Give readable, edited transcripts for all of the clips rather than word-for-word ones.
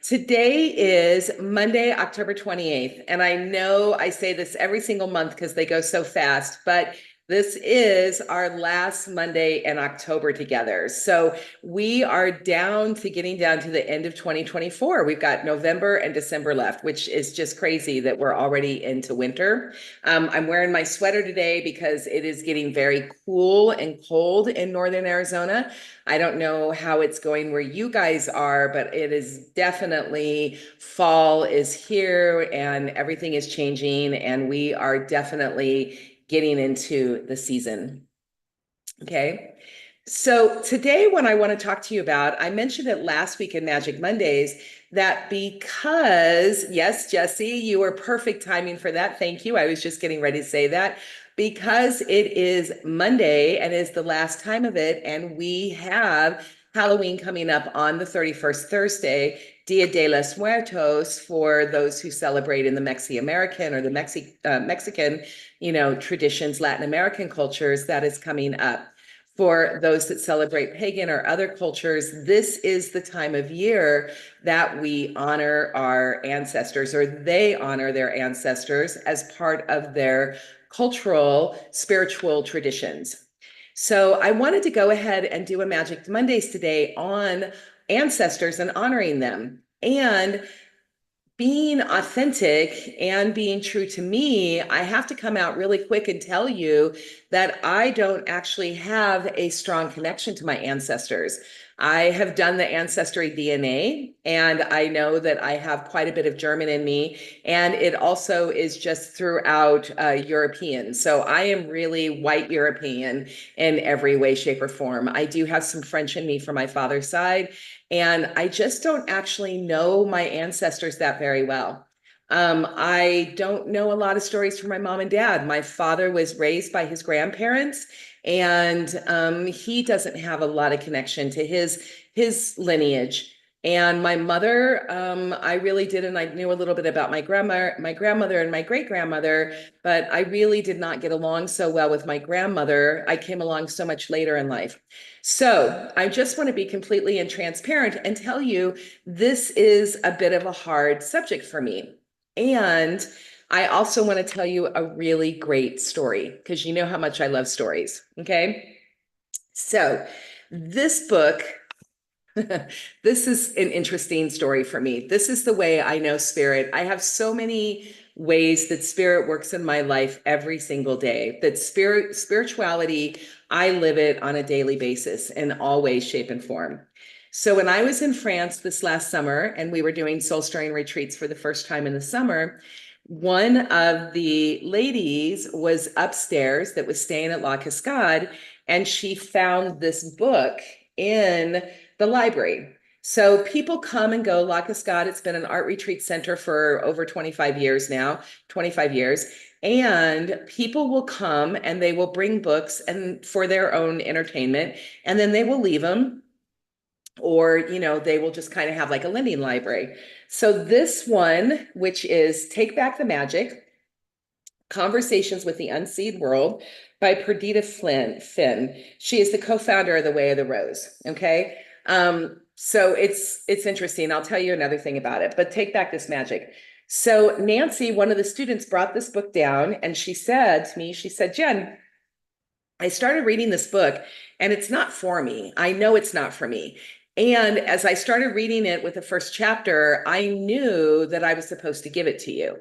Today is Monday, October 28th. And I know I say this every single month because they go so fast, but this is our last Monday in October together. So we are down to getting down to the end of 2024. We've got November and December left, which is just crazy that we're already into winter. I'm wearing my sweater today because it is getting very cool and cold in northern Arizona. I don't know how it's going where you guys are, but it is definitely fall is here and everything is changing, and we are definitely getting into the season. Okay. So today, what I want to talk to you about, I mentioned it last week in Magic Mondays, that because, yes, Jesse, you were perfect timing for that. Thank you. I was just getting ready to say that. Because it is Monday and is the last time of it, and we have Halloween coming up on the 31st, Thursday, Dia de los Muertos, for those who celebrate in the Mexican or the Mexican, traditions, Latin American cultures, that is coming up. For those that celebrate pagan or other cultures, this is the time of year that we honor our ancestors, or they honor their ancestors as part of their cultural, spiritual traditions. So I wanted to go ahead and do a Magic Mondays today on ancestors and honoring them. And being authentic and being true to me, I have to come out really quick and tell you that I don't actually have a strong connection to my ancestors. I have done the ancestry DNA, and I know that I have quite a bit of German in me, and it also is just throughout European. So I am really white European in every way, shape, or form. I do have some French in me from my father's side, and I just don't actually know my ancestors that very well. I don't know a lot of stories from my mom and dad. My father was raised by his grandparents, and he doesn't have a lot of connection to his lineage. And my mother, I really did, and I knew a little bit about my grandmother and my great grandmother, but I really did not get along so well with my grandmother. I came along so much later in life. So I just want to be completely and transparent and tell you this is a bit of a hard subject for me. And I also want to tell you a really great story because you know how much I love stories. Okay. So this book, this is an interesting story for me. This is the way I know spirit. I have so many ways that spirit works in my life every single day. That spirituality, I live it on a daily basis in all ways, shape, and form. So when I was in France this last summer and we were doing soul stirring retreats for the first time in the summer, one of the ladies was upstairs that was staying at La Cascade, and she found this book in the library. So people come and go. La Cascade, it's been an art retreat center for over 25 years now, 25 years. And people will come and they will bring books and for their own entertainment, and then they will leave them, or they will just kind of have like a lending library. So this one, which is Take Back the Magic, Conversations with the Unseen World by Perdita Finn. She is the co-founder of the Way of the Rose. Okay. So it's interesting. I'll tell you another thing about it, but Take Back This Magic. So Nancy, one of the students, brought this book down, and she said to me, she said, Jen, I started reading this book and it's not for me. I know it's not for me. And as I started reading it with the first chapter, I knew that I was supposed to give it to you.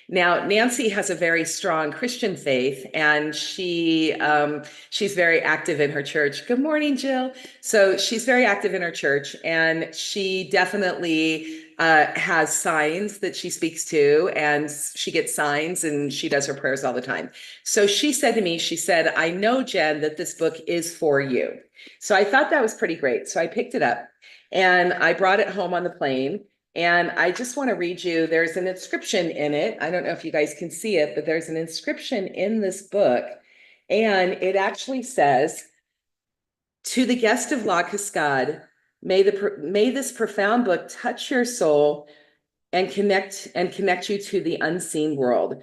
Now, Nancy has a very strong Christian faith, and she's very active in her church. Good morning, Jill. So she's very active in her church, and she definitely has signs that she speaks to, and she gets signs, and she does her prayers all the time. So she said to me, she said, I know, Jen, that this book is for you. So I thought that was pretty great. So I picked it up and I brought it home on the plane. And I just want to read you, there's an inscription in it. I don't know if you guys can see it, but there's an inscription in this book. And it actually says, to the guest of La Cascade, may this profound book touch your soul and connect you to the unseen world.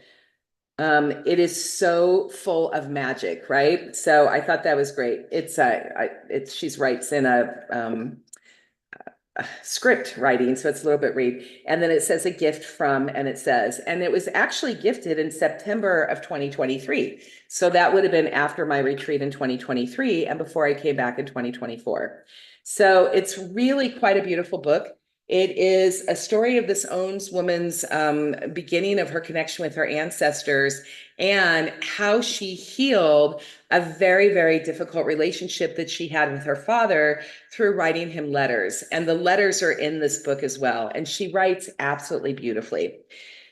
It is so full of magic, right? So I thought that was great. She writes in script writing, so it's a little bit read. And then it says a gift from, and it says, and it was actually gifted in September of 2023. So that would have been after my retreat in 2023 and before I came back in 2024. So it's really quite a beautiful book. It is a story of this Owns woman's beginning of her connection with her ancestors and how she healed a very, very difficult relationship that she had with her father through writing him letters. And the letters are in this book as well. And she writes absolutely beautifully.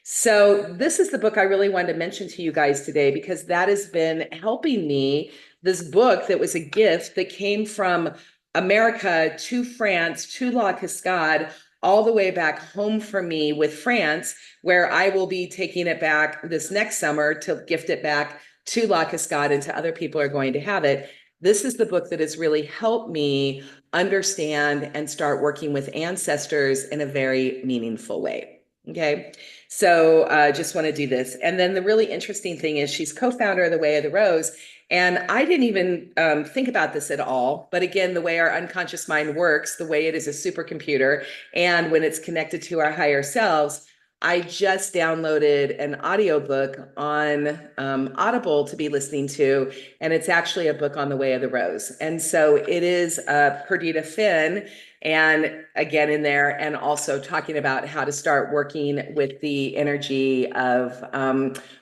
So this is the book I really wanted to mention to you guys today because that has been helping me. This book that was a gift that came from America to France to La Cascade, all the way back home for me with France, where I will be taking it back this next summer to gift it back to La Cascade and to other people who are going to have it. This is the book that has really helped me understand and start working with ancestors in a very meaningful way. Okay. So just want to do this. And then the really interesting thing is she's co-founder of the Way of the Rose. And I didn't even think about this at all. But again, the way our unconscious mind works, the way it is a supercomputer, and when it's connected to our higher selves, I just downloaded an audiobook on Audible to be listening to, and it's actually a book on the Way of the Rose. And so it is Perdita Finn, and again in there, and also talking about how to start working with the energy of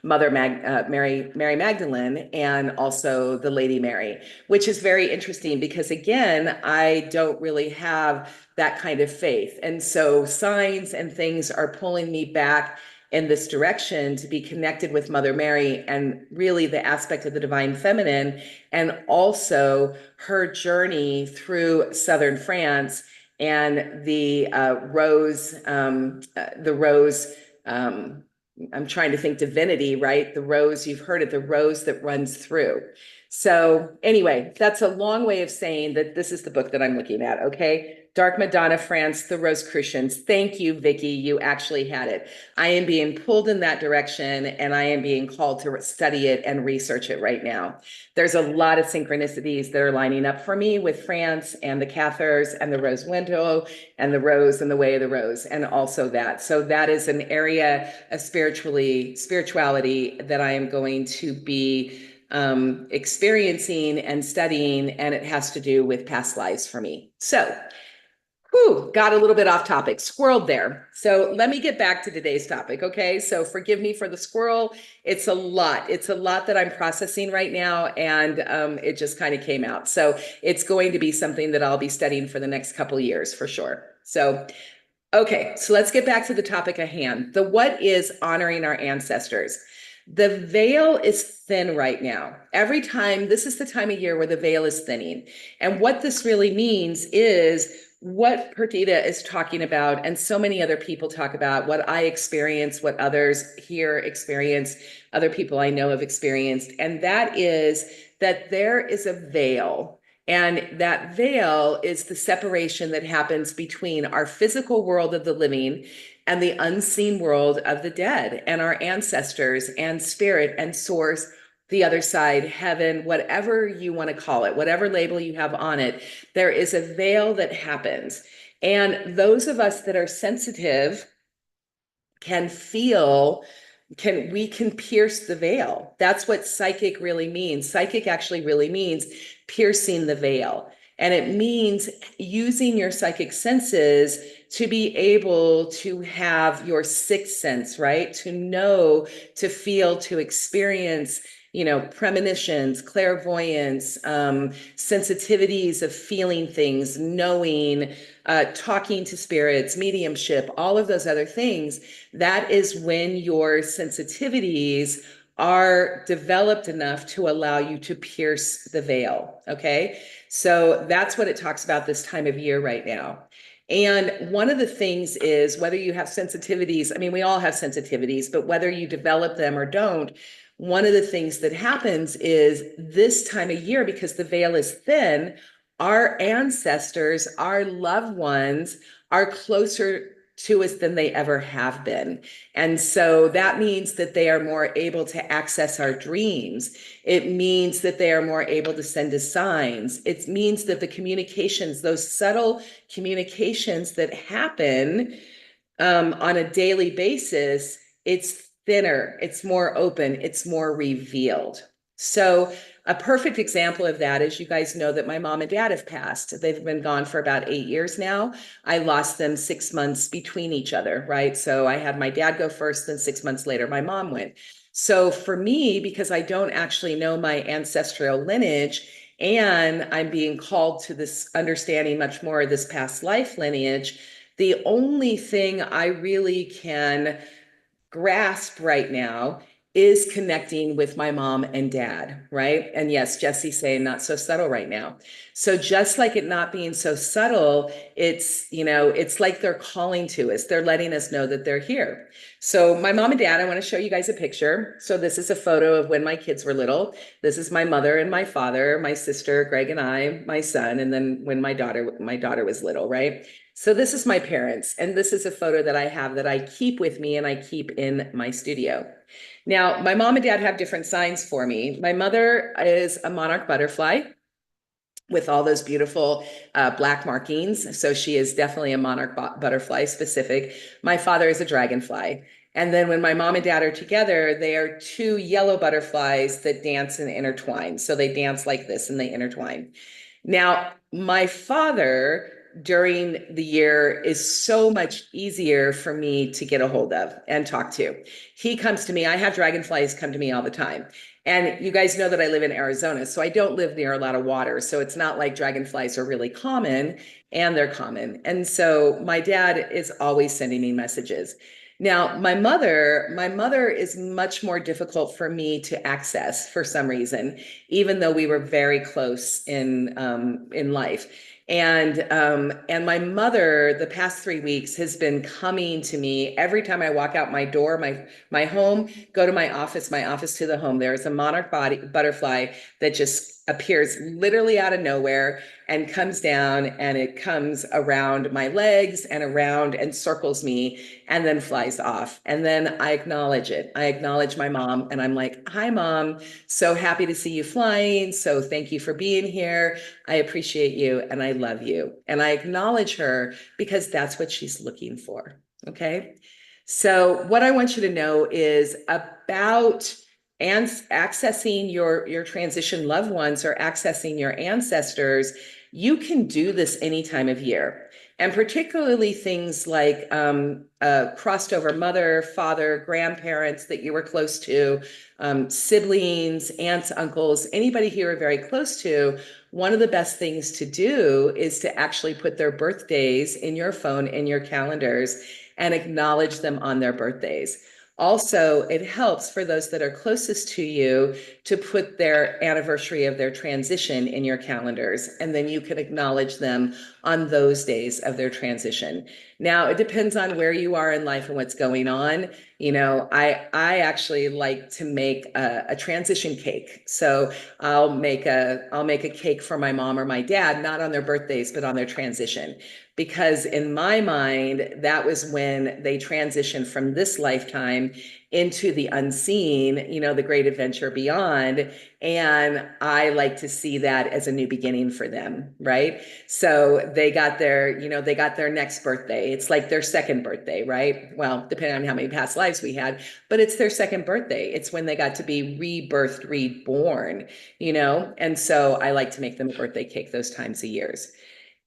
Mary Magdalene, and also the Lady Mary, which is very interesting because again, I don't really have that kind of faith. And so signs and things are pulling me back in this direction to be connected with Mother Mary and really the aspect of the divine feminine, and also her journey through southern France and the rose, I'm trying to think divinity, right? The rose, you've heard it, the rose that runs through. So anyway, that's a long way of saying that this is the book that I'm looking at, okay? Dark Madonna, France, the Rosicrucians. Thank you, Vicki. You actually had it. I am being pulled in that direction, and I am being called to study it and research it right now. There's a lot of synchronicities that are lining up for me with France and the Cathars and the Rose Window and the Rose and the Way of the Rose, and also that. So that is an area of spirituality that I am going to be experiencing and studying, and it has to do with past lives for me. So got a little bit off topic, squirreled there. So let me get back to today's topic, okay? So forgive me for the squirrel. It's a lot. It's a lot that I'm processing right now, and it just kind of came out. So it's going to be something that I'll be studying for the next couple of years for sure. So, okay, so let's get back to the topic at hand. The what is honoring our ancestors. The veil is thin right now. Every time, this is the time of year where the veil is thinning. And what this really means is what Perdita is talking about, and so many other people talk about, what I experience, what others here experience, other people I know have experienced, and that is that there is a veil. And that veil is the separation that happens between our physical world of the living and the unseen world of the dead, and our ancestors and spirit and source, the other side, heaven, whatever you want to call it, whatever label you have on it. There is a veil that happens. And those of us that are sensitive can feel, we can pierce the veil. That's what psychic really means. Psychic actually really means piercing the veil. And it means using your psychic senses to be able to have your sixth sense, right? To know, to feel, to experience, premonitions, clairvoyance, sensitivities of feeling things, knowing, talking to spirits, mediumship, all of those other things. That is when your sensitivities are developed enough to allow you to pierce the veil. Okay. So that's what it talks about this time of year right now. And one of the things is whether you have sensitivities, I mean, we all have sensitivities, but whether you develop them or don't, one of the things that happens is this time of year, because the veil is thin, our ancestors, our loved ones are closer to us than they ever have been. And so that means that they are more able to access our dreams. It means that they are more able to send us signs. It means that the communications, those subtle communications that happen on a daily basis, it's thinner, it's more open, it's more revealed. So a perfect example of that is, you guys know that my mom and dad have passed. They've been gone for about 8 years now. I lost them 6 months between each other, right? So I had my dad go first, then 6 months later, my mom went. So for me, because I don't actually know my ancestral lineage, and I'm being called to this understanding much more of this past life lineage, the only thing I really can grasp right now is connecting with my mom and dad, right? And yes, Jesse's saying not so subtle right now. So just like it not being so subtle, it's like they're calling to us. They're letting us know that they're here. So my mom and dad, I want to show you guys a picture. So this is a photo of when my kids were little. This is my mother and my father, my sister, Greg and I, my son, and then when my daughter was little, right? So this is my parents, and this is a photo that I have that I keep with me and I keep in my studio. Now, my mom and dad have different signs for me. My mother is a monarch butterfly with all those beautiful black markings. So she is definitely a monarch butterfly specific. My father is a dragonfly. And then when my mom and dad are together, they are two yellow butterflies that dance and intertwine. So they dance like this and they intertwine. Now, my father during the year is so much easier for me to get a hold of and talk to. He comes to me. I have dragonflies come to me all the time. And you guys know that I live in Arizona, so I don't live near a lot of water. So it's not like dragonflies are really common, and they're common. And so my dad is always sending me messages. Now, my mother is much more difficult for me to access for some reason, even though we were very close in life. And my mother, the past 3 weeks, has been coming to me every time I walk out my door, my home, go to my office to the home. There is a monarch butterfly that just appears literally out of nowhere and comes down, and it comes around my legs and around and circles me and then flies off. And then I acknowledge it. I acknowledge my mom, and I'm like, "Hi, Mom. So happy to see you flying. So thank you for being here. I appreciate you and I love you." And I acknowledge her because that's what she's looking for. Okay. So what I want you to know is about and accessing your transition loved ones or accessing your ancestors. You can do this any time of year. And particularly things like crossed over mother, father, grandparents that you were close to, siblings, aunts, uncles, anybody who you're very close to. One of the best things to do is to actually put their birthdays in your phone, in your calendars, and acknowledge them on their birthdays. Also, it helps for those that are closest to you to put their anniversary of their transition in your calendars, and then you can acknowledge them on those days of their transition. Now, it depends on where you are in life and what's going on. I actually like to make a transition cake. So I'll make a cake for my mom or my dad, not on their birthdays, but on their transition. Because in my mind, that was when they transitioned from this lifetime into the unseen, the great adventure beyond. And I like to see that as a new beginning for them, right? So they got their next birthday. It's like their second birthday, right? Well, depending on how many past lives we had, but it's their second birthday. It's when they got to be rebirthed, reborn, And so I like to make them a birthday cake those times of years.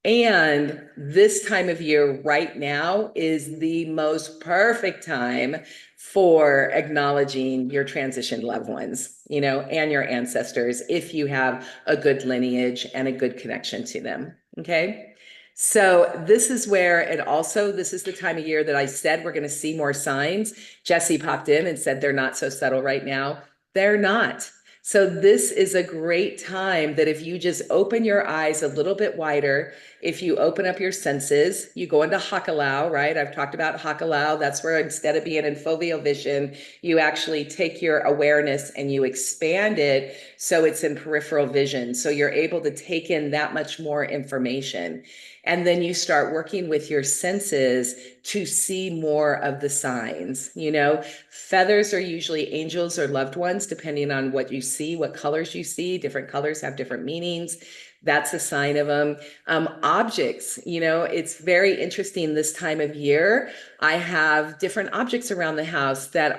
And this time of year right now is the most perfect time for acknowledging your transitioned loved ones, and your ancestors, if you have a good lineage and a good connection to them. Okay. So this is the time of year that I said we're going to see more signs. Jesse popped in and said they're not so subtle right now. They're not. So this is a great time that if you just open your eyes a little bit wider, if you open up your senses, you go into Hakalau, right? I've talked about Hakalau. That's where instead of being in foveal vision, you actually take your awareness and you expand it so it's in peripheral vision. So you're able to take in that much more information. And then you start working with your senses to see more of the signs. You know, feathers are usually angels or loved ones, depending on what you see, what colors you see. Different colors have different meanings. That's a sign of them. Objects, you know, it's very interesting this time of year. I have different objects around the house that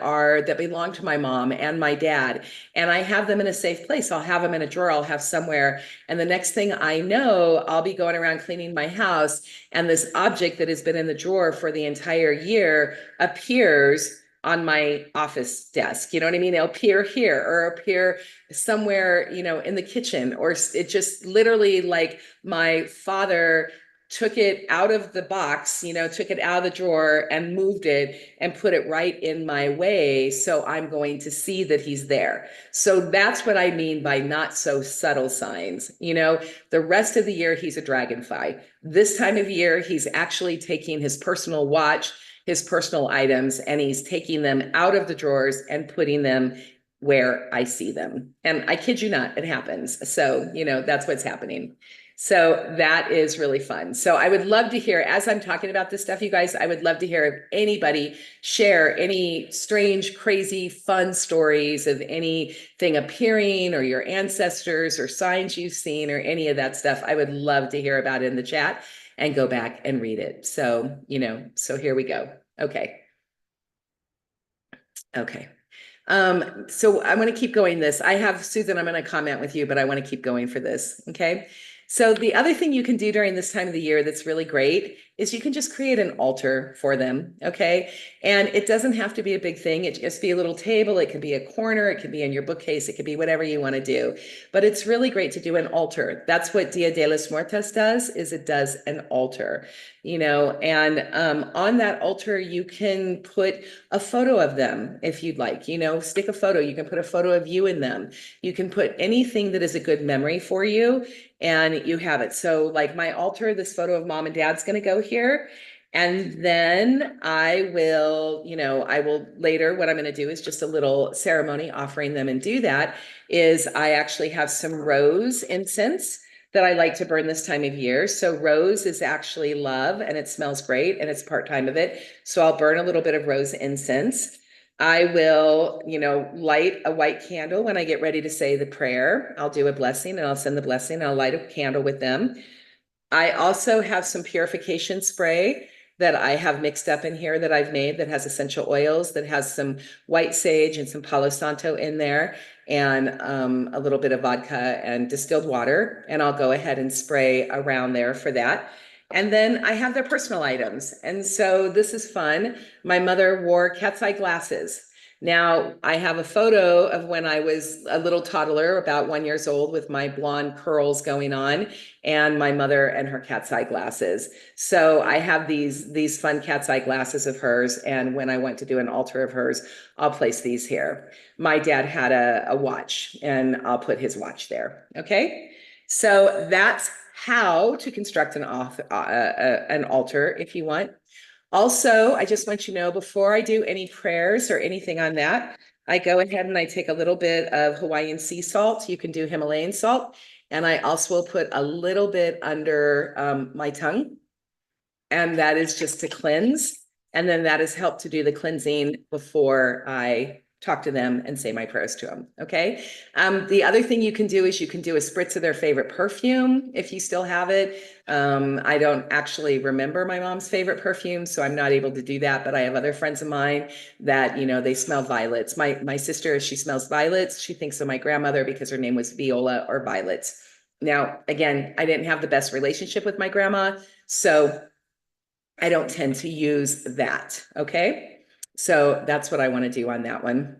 belong to my mom and my dad, and I have them in a safe place. I'll have them in a drawer, I'll have somewhere, and the next thing I know, I'll be going around cleaning my house, and this object that has been in the drawer for the entire year appears on my office desk. You know what I mean? It'll appear here or appear somewhere, you know, in the kitchen, or it just literally, like, my father took it out of the box, you know, took it out of the drawer and moved it and put it right in my way. So I'm going to see that he's there. So that's what I mean by not so subtle signs. You know, the rest of the year, he's a dragonfly. This time of year, he's actually taking his personal watch, his personal items, and he's taking them out of the drawers and putting them where I see them. And I kid you not, it happens. So, you know, that's what's happening. So that is really fun. So I would love to hear, as I'm talking about this stuff, you guys, I would love to hear if anybody share any strange, crazy, fun stories of anything appearing, or your ancestors, or signs you've seen, or any of that stuff. I would love to hear about it in the chat and go back and read it. So, you know, so here we go. Okay. Okay. So I'm going to keep going this. I have, Susan, I'm going to comment with you, but I want to keep going for this. Okay. So the other thing you can do during this time of the year that's really great is you can just create an altar for them. Okay. And it doesn't have to be a big thing. It just be a little table. It could be a corner. It could be in your bookcase. It could be whatever you want to do, but it's really great to do an altar. That's what Dia de los Muertos does, is it does an altar, you know, and on that altar, you can put a photo of them if you'd like, you know, stick a photo. You can put a photo of you in them. You can put anything that is a good memory for you, and you have it. So like my altar, this photo of mom and dad's going to go here. And then I will, you know, I will later, what I'm going to do is just a little ceremony offering them, and do that is I actually have some rose incense that I like to burn this time of year. So rose is actually love, and it smells great, and it's part-time of it. So I'll burn a little bit of rose incense. I will, you know, light a white candle when I get ready to say the prayer. I'll do a blessing, and I'll send the blessing, and I'll light a candle with them. I also have some purification spray that I have mixed up in here that I've made that has essential oils, that has some white sage and some Palo Santo in there, and a little bit of vodka and distilled water. And I'll go ahead and spray around there for that. And then I have their personal items. And so this is fun. My mother wore cat's eye glasses. Now, I have a photo of when I was a little toddler, about 1 year old, with my blonde curls going on, and my mother and her cat's eye glasses. So I have these fun cat's eye glasses of hers, and when I went to do an altar of hers, I'll place these here. My dad had a watch, and I'll put his watch there. Okay, so that's how to construct an altar if you want. Also, I just want you to know, before I do any prayers or anything on that, I go ahead and I take a little bit of Hawaiian sea salt. You can do Himalayan salt. And I also will put a little bit under my tongue. And that is just to cleanse. And then that has helped to do the cleansing before I talk to them and say my prayers to them. Okay. The other thing you can do is you can do a spritz of their favorite perfume if you still have it. I don't actually remember my mom's favorite perfume, so I'm not able to do that, but I have other friends of mine that, you know, they smell violets. My sister, she smells violets. She thinks of my grandmother because her name was Viola or Violets. Now, again, I didn't have the best relationship with my grandma, so I don't tend to use that. Okay. So that's what I want to do on that one.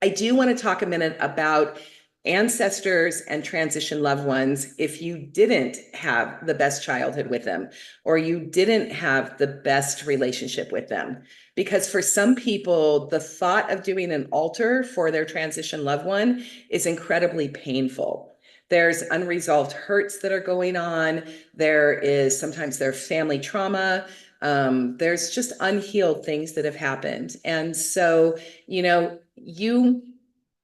I do want to talk a minute about ancestors and transition loved ones if you didn't have the best childhood with them, or you didn't have the best relationship with them. Because for some people, the thought of doing an altar for their transition loved one is incredibly painful. There's unresolved hurts that are going on. There is sometimes their family trauma. There's just unhealed things that have happened. And so, you know,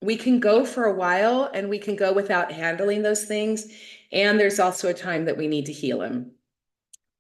we can go for a while and we can go without handling those things. And there's also a time that we need to heal them.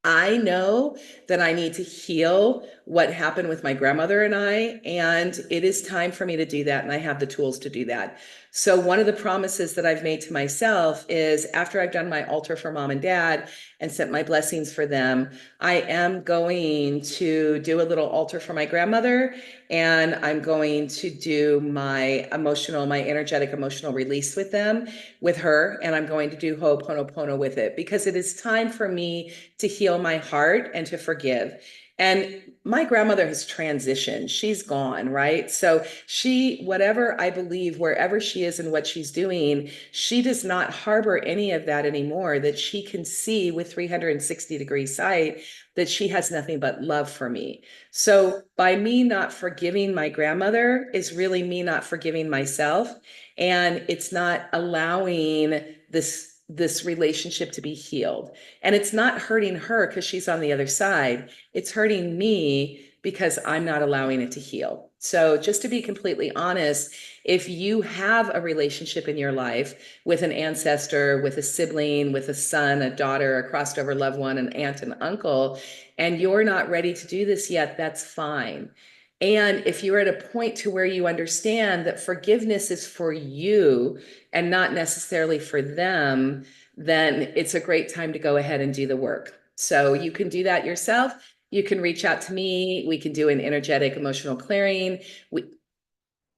I know that I need to heal what happened with my grandmother and I, and it is time for me to do that. And I have the tools to do that. So, one of the promises that I've made to myself is after I've done my altar for mom and dad and sent my blessings for them, I am going to do a little altar for my grandmother, and I'm going to do my energetic emotional release with them, with her, and I'm going to do Ho'oponopono with it because it is time for me to heal my heart and to forgive. And my grandmother has transitioned. She's gone, right? So whatever I believe, wherever she is and what she's doing, she does not harbor any of that anymore, that she can see with 360-degree sight that she has nothing but love for me. So by me not forgiving my grandmother is really me not forgiving myself. And it's not allowing this relationship to be healed. And it's not hurting her because she's on the other side. It's hurting me because I'm not allowing it to heal. So just to be completely honest, if you have a relationship in your life with an ancestor, with a sibling, with a son, a daughter, a crossed over loved one, an aunt, and uncle, and you're not ready to do this yet, that's fine. And if you're at a point to where you understand that forgiveness is for you and not necessarily for them, then it's a great time to go ahead and do the work. So you can do that yourself. You can reach out to me. We can do an energetic emotional clearing.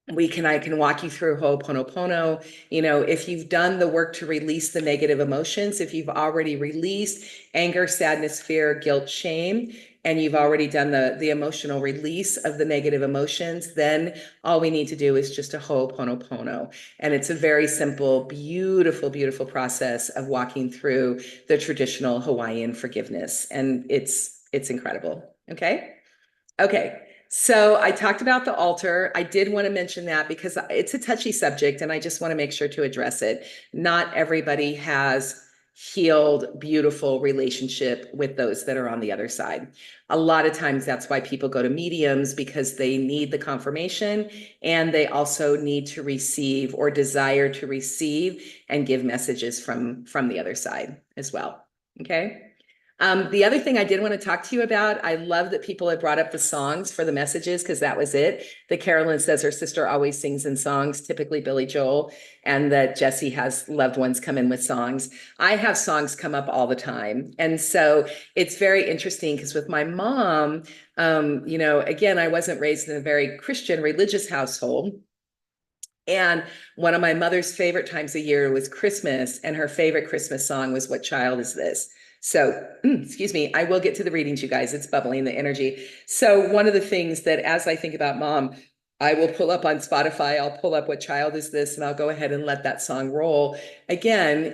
I can walk you through Ho'oponopono. If you've done the work to release the negative emotions, if you've already released anger, sadness, fear, guilt, shame, and you've already done the emotional release of the negative emotions, then all we need to do is just a Ho'oponopono. And it's a very simple, beautiful, beautiful process of walking through the traditional Hawaiian forgiveness. And it's incredible. Okay. Okay. So I talked about the altar. I did want to mention that because it's a touchy subject and I just want to make sure to address it. Not everybody has healed, beautiful relationship with those that are on the other side. A lot of times that's why people go to mediums, because they need the confirmation and they also need to receive or desire to receive and give messages from the other side as well. Okay. The other thing I did want to talk to you about, I love that people have brought up the songs for the messages, because that was it. That Carolyn says her sister always sings in songs, typically Billy Joel, and that Jesse has loved ones come in with songs. I have songs come up all the time. And so it's very interesting because with my mom, again, I wasn't raised in a very Christian religious household. And one of my mother's favorite times of year was Christmas, and her favorite Christmas song was "What Child Is This?" So, excuse me, I will get to the readings, you guys. It's bubbling, the energy. So one of the things that as I think about mom, I will pull up on Spotify, I'll pull up "What Child Is This?" and I'll go ahead and let that song roll. Again,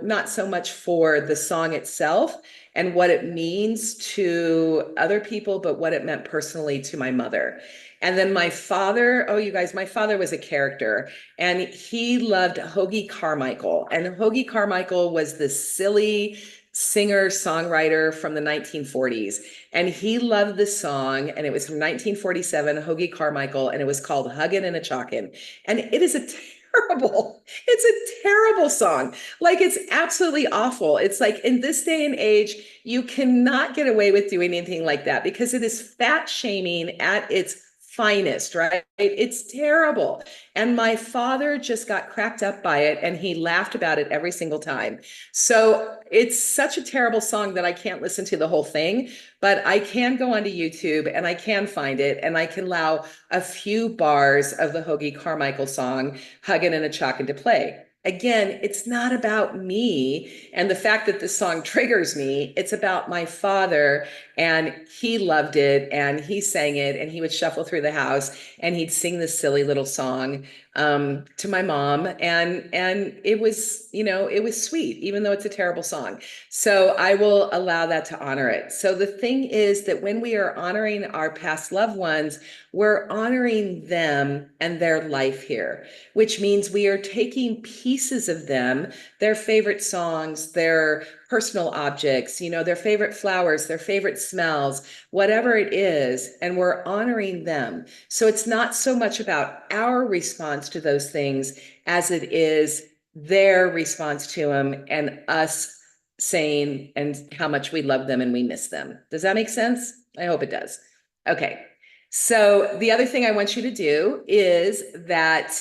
not so much for the song itself and what it means to other people, but what it meant personally to my mother. And then my father, oh, you guys, my father was a character, and he loved Hoagy Carmichael. And Hoagy Carmichael was this silly singer songwriter from the 1940s. And he loved this song, and it was from 1947, Hoagy Carmichael, and it was called "Huggin' and a Chalkin'." And it is it's a terrible song. Like, it's absolutely awful. It's like, in this day and age, you cannot get away with doing anything like that because it is fat shaming at its finest, right? It's terrible. And my father just got cracked up by it, and he laughed about it every single time. So it's such a terrible song that I can't listen to the whole thing, but I can go onto YouTube and I can find it, and I can allow a few bars of the Hoagy Carmichael song, "Huggin' and a Chalkin'," to play. Again, it's not about me and the fact that this song triggers me. It's about my father, and he loved it, and he sang it, and he would shuffle through the house and he'd sing this silly little song to my mom, and it was, it was sweet, even though it's a terrible song. So I will allow that to honor it. So the thing is that when we are honoring our past loved ones, we're honoring them and their life here, which means we are taking pieces of them, their favorite songs, their personal objects, their favorite flowers, their favorite smells, whatever it is, and we're honoring them. So it's not so much about our response to those things as it is their response to them, and us saying and how much we love them and we miss them. Does that make sense? I hope it does. Okay. So the other thing I want you to do is that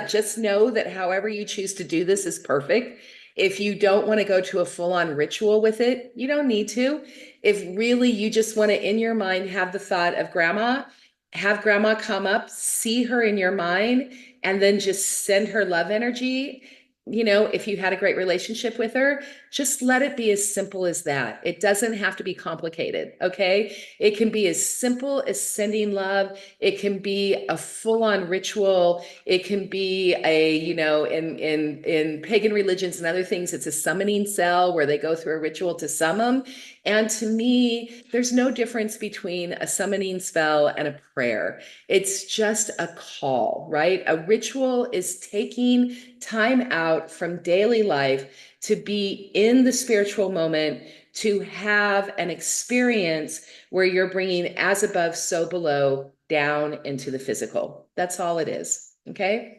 just know that however you choose to do this is perfect. If you don't want to go to a full-on ritual with it, you don't need to. If really you just want to, in your mind, have the thought of grandma, have grandma come up, see her in your mind, and then just send her love energy. You know, if you had a great relationship with her, just let it be as simple as that. It doesn't have to be complicated, okay? It can be as simple as sending love. It can be a full-on ritual. It can be a, you know, in pagan religions and other things, it's a summoning cell where they go through a ritual to summon. And to me, there's no difference between a summoning spell and a prayer. It's just a call, right? A ritual is taking time out from daily life to be in the spiritual moment, to have an experience where you're bringing as above, so below down into the physical. That's all it is. Okay.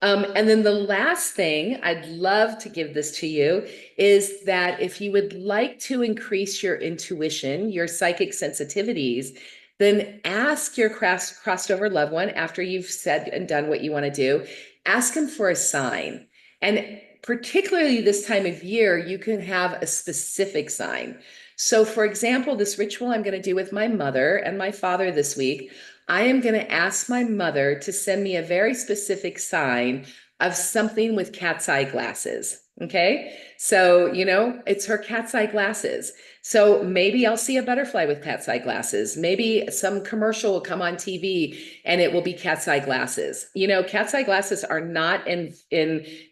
And then the last thing I'd love to give this to you is that if you would like to increase your intuition, your psychic sensitivities, then ask your crossed over loved one after you've said and done what you want to do, ask them for a sign. And particularly this time of year, you can have a specific sign. So for example, this ritual I'm going to do with my mother and my father this week, I am going to ask my mother to send me a very specific sign of something with cat's eye glasses. Okay. So, you know, it's her cat's eye glasses. So maybe I'll see a butterfly with cat's eye glasses. Maybe some commercial will come on TV and it will be cat's eye glasses. You know, cat's eye glasses are not in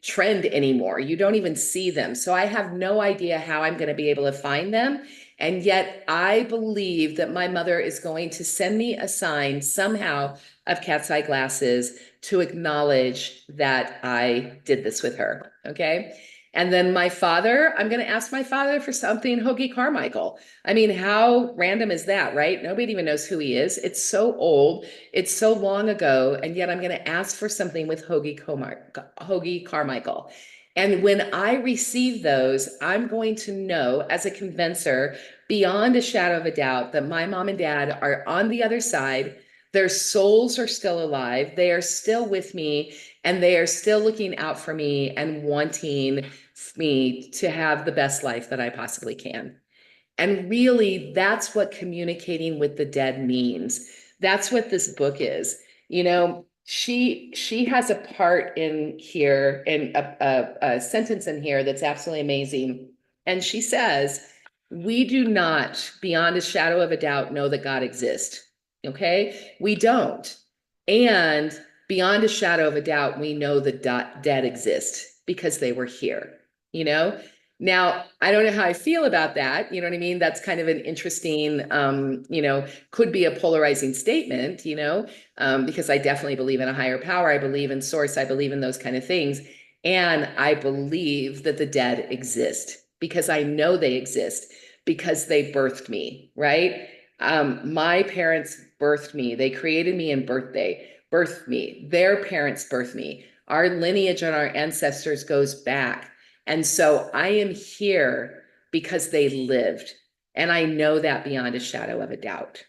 trend anymore. You don't even see them. So I have no idea how I'm going to be able to find them. And yet I believe that my mother is going to send me a sign somehow of cat's eye glasses to acknowledge that I did this with her. Okay. And then my father, I'm going to ask my father for something Hoagie Carmichael. I mean, how random is that, right? Nobody even knows who he is. It's so old. It's so long ago. And yet I'm going to ask for something with Hoagie Carmichael. And when I receive those, I'm going to know as a convincer beyond a shadow of a doubt that my mom and dad are on the other side. Their souls are still alive. They are still with me and they are still looking out for me and wanting me to have the best life that I possibly can. And really, that's what communicating with the dead means. That's what this book is. You know, she has a part in here, in a sentence in here that's absolutely amazing. And she says, we do not, beyond a shadow of a doubt, know that God exists. Okay? We don't. And beyond a shadow of a doubt, we know the dead exist because they were here, you know? Now, I don't know how I feel about that. You know what I mean? That's kind of an interesting, you know, could be a polarizing statement, you know, because I definitely believe in a higher power. I believe in source. I believe in those kind of things. And I believe that the dead exist because I know they exist because they birthed me, right? My parents birthed me. They created me in birthed me. Their parents birthed me. Our lineage and our ancestors goes back. And so I am here because they lived. And I know that beyond a shadow of a doubt.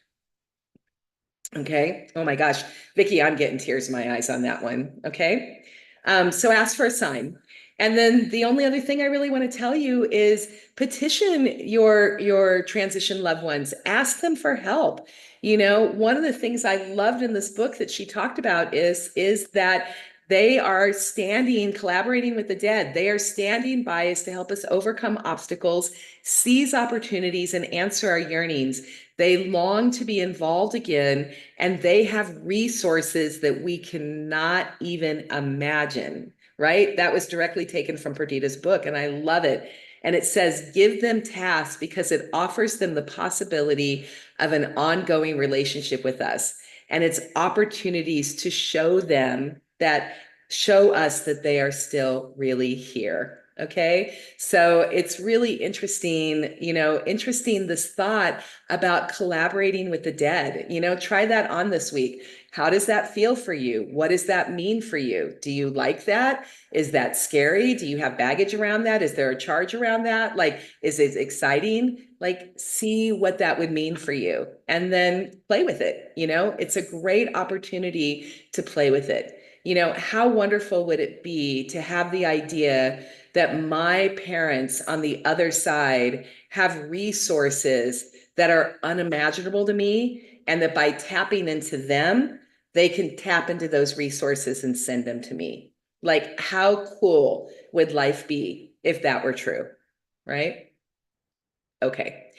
Okay. Oh my gosh, Vicki, I'm getting tears in my eyes on that one. Okay. So ask for a sign. And then the only other thing I really want to tell you is petition your transition loved ones. Ask them for help. You know, one of the things I loved in this book that she talked about is that they are collaborating with the dead. They are standing by us to help us overcome obstacles, seize opportunities, and answer our yearnings. They long to be involved again, and they have resources that we cannot even imagine, right? That was directly taken from Perdita's book, and I love it. And it says, give them tasks because it offers them the possibility of an ongoing relationship with us. And it's opportunities to show us that they are still really here. Okay. So it's really interesting, interesting this thought about collaborating with the dead. Try that on this week. How does that feel for you? What does that mean for you? Do you like that? Is that scary? Do you have baggage around that? Is there a charge around that? Like, is it exciting? Like, see what that would mean for you and then play with it. It's a great opportunity to play with it. How wonderful would it be to have the idea that my parents on the other side have resources that are unimaginable to me, and that by tapping into them, they can tap into those resources and send them to me. Like, how cool would life be if that were true? Right? Okay.